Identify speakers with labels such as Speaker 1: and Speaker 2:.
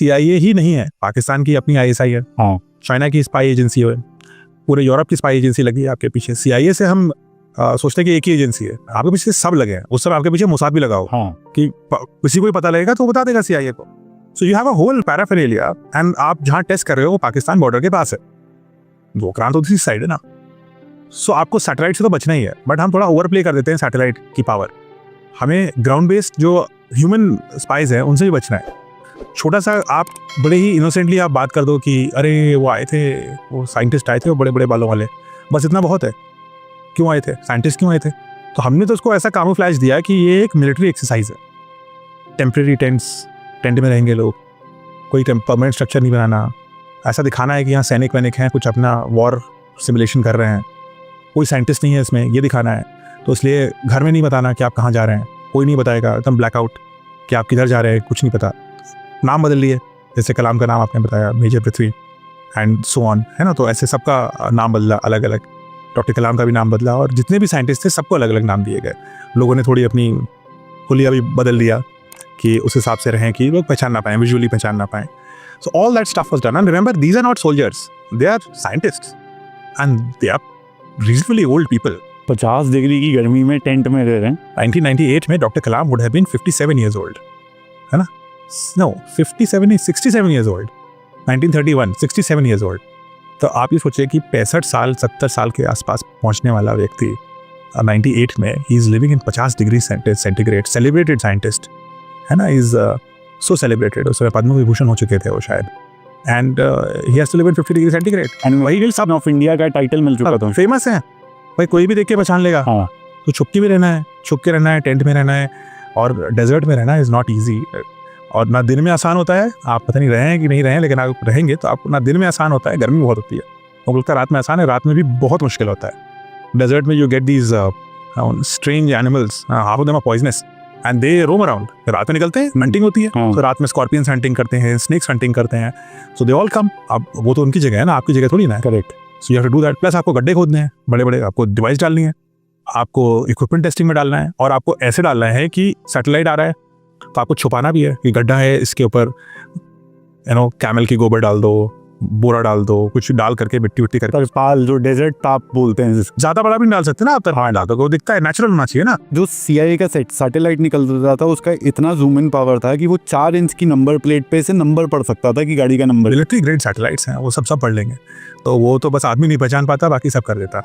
Speaker 1: CIA ही नहीं है, पाकिस्तान की अपनी ISI है, चाइना की स्पाई एजेंसी है, पूरे यूरोप की स्पाई एजेंसी लगी है आपके पीछे। CIA से हम सोचते हैं कि एक ही एजेंसी है, आपके पीछे सब लगे हैं। उस समय आपके पीछे मोसाद भी लगा हो कि किसी को भी पता लगेगा तो वो बता देगा CIA को। So you have a whole paraphernalia and आप जहाँ टेस्ट कर रहे हो वो पाकिस्तान बॉर्डर के पास है, वो क्रांत दूसरी साइड है ना। सो आपको सैटेलाइट से तो बचना ही है, बट हम थोड़ा ओवर प्ले कर देते हैं सैटेलाइट की पावर। हमें ग्राउंड बेस्ड जो ह्यूमन स्पाइज है उनसे भी बचना है। छोटा सा आप बड़े ही इनोसेंटली आप बात कर दो कि अरे वो आए थे, वो साइंटिस्ट आए थे, वो बड़े बड़े बालों वाले, बस इतना बहुत है। क्यों आए थे साइंटिस्ट, क्यों आए थे? तो हमने तो उसको ऐसा कामोफ्लैज दिया कि ये एक मिलिट्री एक्सरसाइज है, टेम्प्रेरी टेंट में रहेंगे लोग, कोई परमानेंट स्ट्रक्चर नहीं बनाना, ऐसा दिखाना है कि यहाँ सैनिक वैनिक हैं, कुछ अपना वॉर सिमुलेशन कर रहे हैं, कोई साइंटिस्ट नहीं है इसमें, ये दिखाना है। तो इसलिए घर में नहीं बताना कि आप कहाँ जा रहे हैं, कोई नहीं बताएगा, एकदम ब्लैकआउट कि आप किधर जा रहे हैं, कुछ नहीं पता। नाम बदल लिए, जैसे कलाम का नाम आपने बताया major Prithvi and so on, है ना। तो ऐसे सबका नाम बदला अलग अलग, डॉक्टर कलाम का भी नाम बदला, और जितने भी साइंटिस्ट थे सबको अलग अलग नाम दिए गए। लोगों ने थोड़ी अपनी हुलिया भी बदल दिया कि उस हिसाब से रहें कि लोग पहचान ना पाएँ, विजुअली पहचान ना पाएँ। So all that stuff was done and remember these are not soldiers, they are scientists and they are reasonably old people.
Speaker 2: 50 degree की गर्मी में टेंट में रह रहे हैं।
Speaker 1: 1998 में doctor Kalam would have been 57 years old, है ना? No, 67 years old. 1931, 67 years old. तो आप ये सोचिए कि 65 साल 70 साल के आसपास पहुंचने वाला व्यक्ति 98 में he is living in 50 degree centigrade, celebrated scientist, है ना? इज सो सेलिब्रेटेड, उसमें पद्म विभूषण हो चुके थे वो शायद, and he has to live in 50 degree centigrade
Speaker 2: and वही सब ऑफ इंडिया का टाइटल मिल चुका था,
Speaker 1: फेमस है भाई, कोई भी देख के पहचान लेगा। तो छुप के भी रहना है, छुप के रहना है, टेंट में रहना है, और डेजर्ट में रहना इज नॉट ईजी। और ना दिन में आसान होता है, आप पता नहीं रहे हैं कि नहीं रहे हैं, लेकिन आप रहेंगे तो आप ना दिन में आसान होता है, गर्मी बहुत होती है, और बोलता रात में आसान है, रात में भी बहुत मुश्किल होता है। डेजर्ट में you get these strange animals, half of them are poisonous and they roam around. रात में निकलते हैं, हंटिंग होती है, तो रात में स्कॉर्पियंस हंटिंग करते हैं, स्नेक्स हंटिंग करते हैं, सो दे ऑल कम। अब वो तो उनकी जगह है ना, आपकी जगह थोड़ी ना है।
Speaker 2: Correct.
Speaker 1: So you have to do that. Plus आपको गड्ढे खोदने हैं बड़े बड़े, आपको डिवाइस डालनी है, आपको इक्विपमेंट टेस्टिंग में डालना है, और आपको ऐसे डालना है कि सैटेलाइट आ रहा है तो आपको छुपाना भी है कि गड्ढा है, इसके ऊपर कैमल की गोबर डाल दो, बोरा डाल दो, कुछ डाल करके मिट्टी विट्टी करके।
Speaker 2: तरपाल, जो डेजर्ट टाप बोलते हैं,
Speaker 1: ज्यादा बड़ा भी नहीं डाल सकते ना आप, तरपाल डाल दो, वो दिखता है, नेचुरल होना चाहिए ना।
Speaker 2: जो CIA का सैटेलाइट निकल रहा था उसका इतना जूम इन पावर था कि वो 4 इंच की नंबर प्लेट पे से नंबर पढ़ सकता था कि गाड़ी का नंबर।
Speaker 1: मिलिट्री ग्रेड सैटेलाइट्स हैं वो, सब पढ़ लेंगे, तो वो तो बस आदमी नहीं पहचान पाता, बाकी सब कर देता।